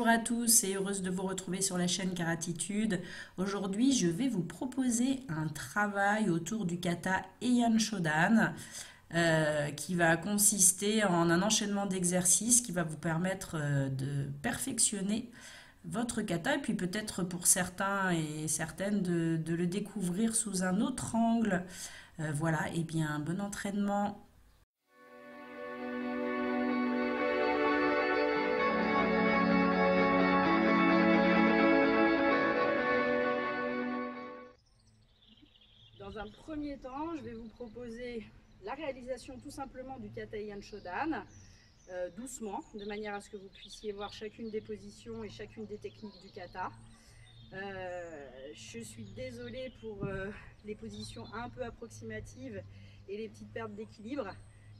Bonjour à tous et heureuse de vous retrouver sur la chaîne Karatitude. Aujourd'hui, je vais vous proposer un travail autour du kata Heian Shodan qui va consister en un enchaînement d'exercices qui va vous permettre de perfectionner votre kata et puis peut-être pour certains et certaines de le découvrir sous un autre angle. Voilà, et bien bon entraînement. Dans un premier temps, je vais vous proposer la réalisation tout simplement du kata Heian Shodan, doucement, de manière à ce que vous puissiez voir chacune des positions et chacune des techniques du kata. Je suis désolée pour les positions un peu approximatives et les petites pertes d'équilibre,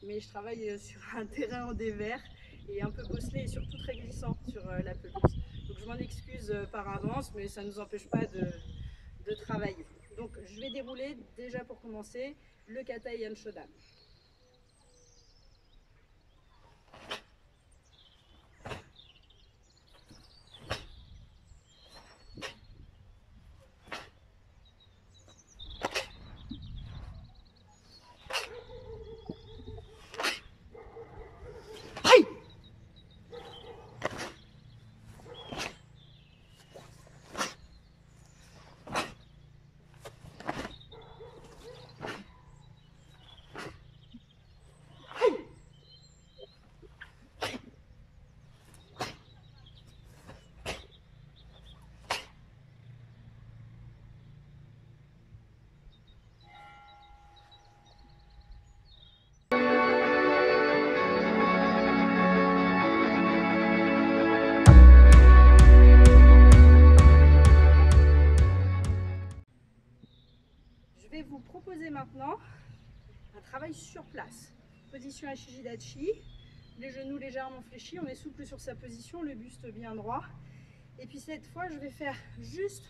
mais je travaille sur un terrain en dévers et un peu bosselé et surtout très glissant sur la pelouse. Donc je m'en excuse par avance, mais ça ne nous empêche pas de travailler. Donc je vais dérouler déjà pour commencer le kata Heian Shodan. Je vais vous proposer maintenant un travail sur place. Position Ashijidachi, les genoux légèrement fléchis, on est souple sur sa position, le buste bien droit. Et puis cette fois, je vais faire juste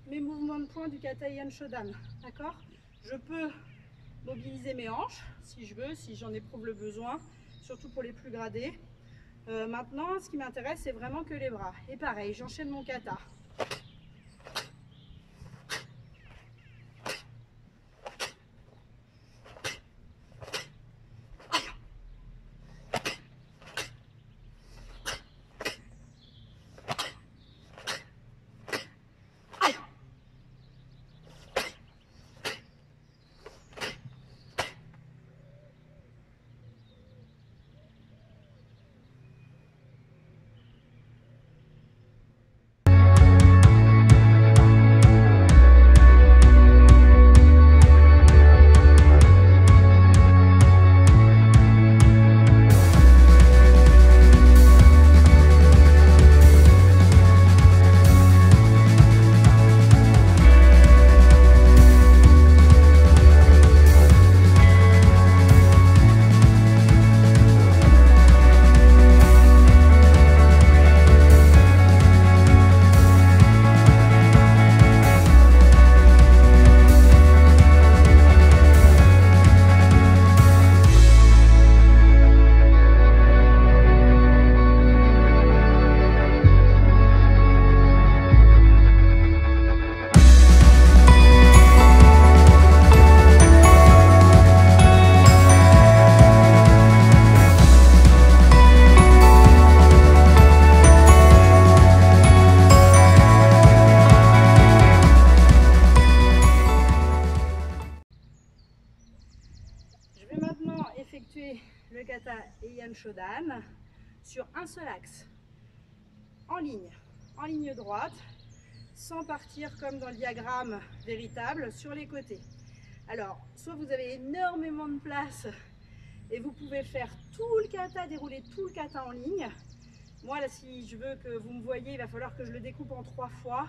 mes mouvements de poing du kata Heian Shodan. D'accord? Je peux mobiliser mes hanches si je veux, si j'en éprouve le besoin, surtout pour les plus gradés. Maintenant, ce qui m'intéresse, c'est vraiment que les bras. Et pareil, j'enchaîne mon kata. Effectuer le kata Heian Shodan sur un seul axe, en ligne droite, sans partir comme dans le diagramme véritable sur les côtés. Alors, soit vous avez énormément de place et vous pouvez faire tout le kata, dérouler tout le kata en ligne. Moi là, si je veux que vous me voyez, il va falloir que je le découpe en 3 fois.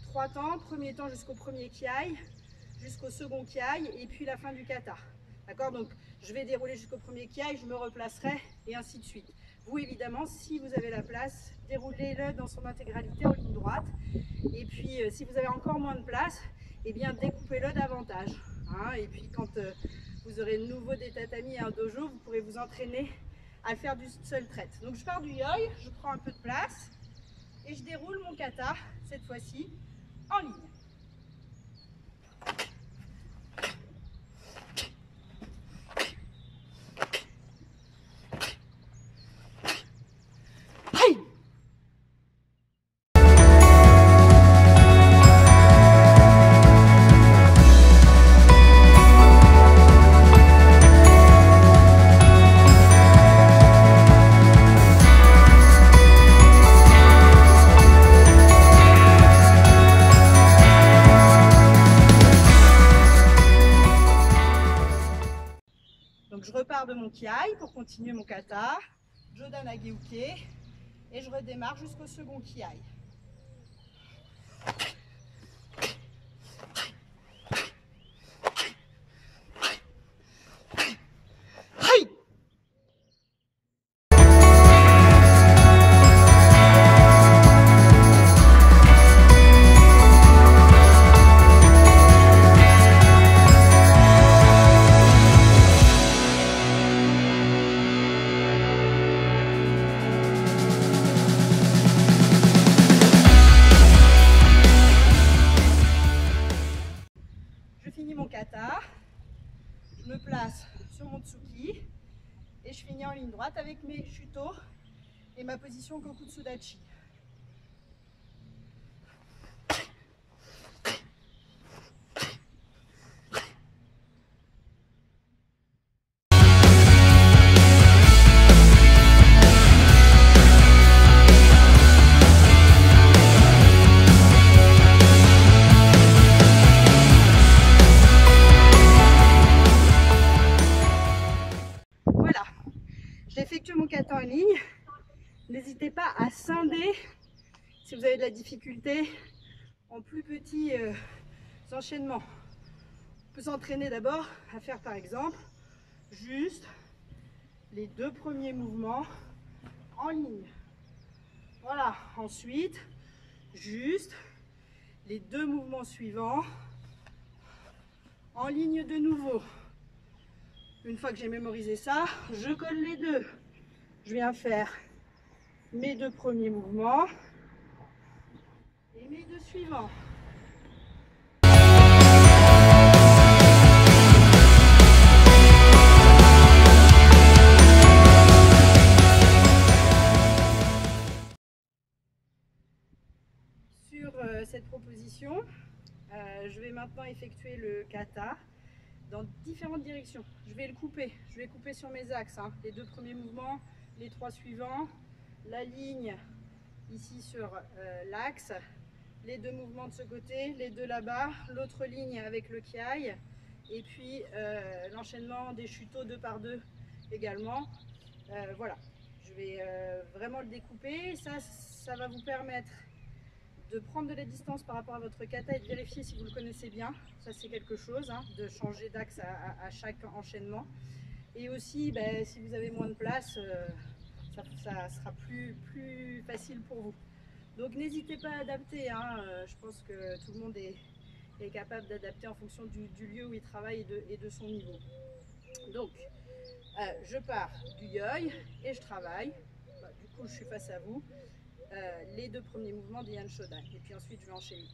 3 temps, premier temps jusqu'au premier kiai, jusqu'au second kiai et puis la fin du kata. D'accord? Donc je vais dérouler jusqu'au premier kiai, je me replacerai et ainsi de suite. Vous évidemment, si vous avez la place, déroulez-le dans son intégralité en ligne droite. Et puis si vous avez encore moins de place, eh bien découpez-le davantage. Hein? Et puis quand vous aurez de nouveau des tatamis et un dojo, vous pourrez vous entraîner à faire du seul traite. Donc je pars du yoi, je prends un peu de place. Et je déroule mon kata, cette fois-ci, en ligne. Donc je repars de mon kiai pour continuer mon kata, Jodan Ageuke, et je redémarre jusqu'au second kiai. Mon kata, je me place sur mon tsuki et je finis en ligne droite avec mes shuto et ma position Kokutsudachi. J'effectue mon kata en ligne. N'hésitez pas à scinder si vous avez de la difficulté en plus petits enchaînements. On peut s'entraîner d'abord à faire par exemple juste les 2 premiers mouvements en ligne. Voilà, ensuite juste les 2 mouvements suivants en ligne de nouveau. Une fois que j'ai mémorisé ça, je colle les 2. Je viens faire mes 2 premiers mouvements et mes 2 suivants. Sur cette proposition, je vais maintenant effectuer le kata dans différentes directions. Je vais couper sur mes axes, hein. Les 2 premiers mouvements, les 3 suivants, la ligne ici sur l'axe, les 2 mouvements de ce côté, les 2 là-bas, l'autre ligne avec le kiai, et puis l'enchaînement des shuto 2 par 2 également. Voilà, je vais vraiment le découper. Ça va vous permettre de prendre de la distance par rapport à votre kata et de vérifier si vous le connaissez bien. Ça c'est quelque chose, hein, de changer d'axe à chaque enchaînement. Et aussi, si vous avez moins de place, ça sera plus facile pour vous. Donc n'hésitez pas à adapter, hein. Je pense que tout le monde est capable d'adapter en fonction du lieu où il travaille et de son niveau. Donc je pars du yoi et je travaille. Du coup je suis face à vous. Les 2 premiers mouvements de Yan Shodan. Et puis ensuite, je vais enchaîner.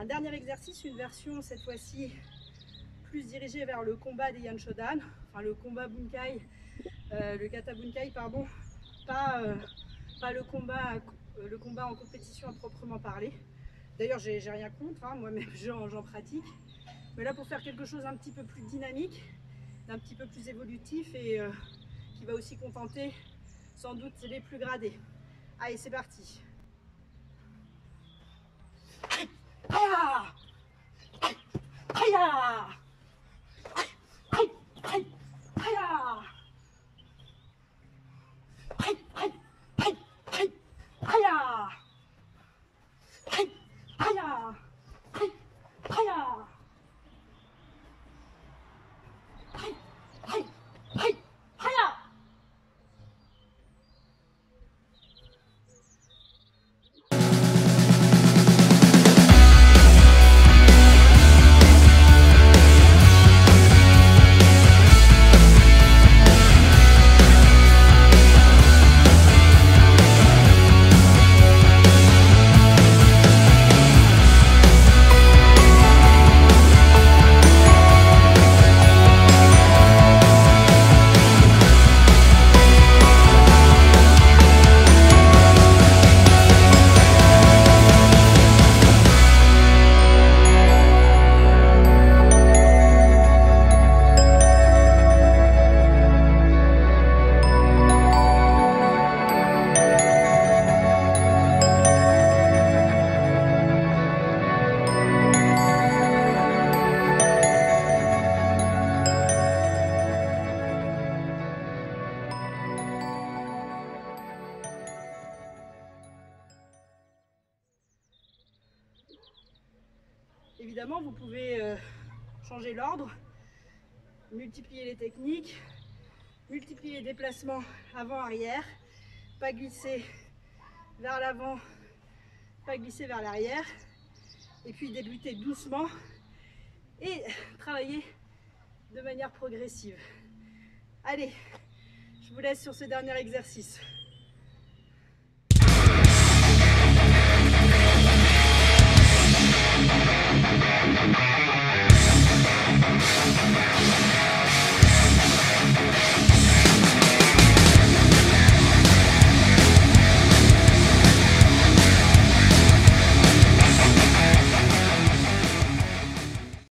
Un dernier exercice, une version cette fois-ci plus dirigée vers le combat des Yan Shodan, enfin le combat Bunkai, le kata Bunkai, pardon, pas le combat en compétition à proprement parler. D'ailleurs, j'ai rien contre, hein, moi-même j'en pratique. Mais là, pour faire quelque chose un petit peu plus dynamique, un petit peu plus évolutif et qui va aussi contenter sans doute les plus gradés. Allez, c'est parti. Aya! Aya! Aya! Évidemment, vous pouvez changer l'ordre, multiplier les techniques, multiplier les déplacements avant-arrière, pas glisser vers l'avant, pas glisser vers l'arrière, et puis débuter doucement et travailler de manière progressive. Allez, je vous laisse sur ce dernier exercice.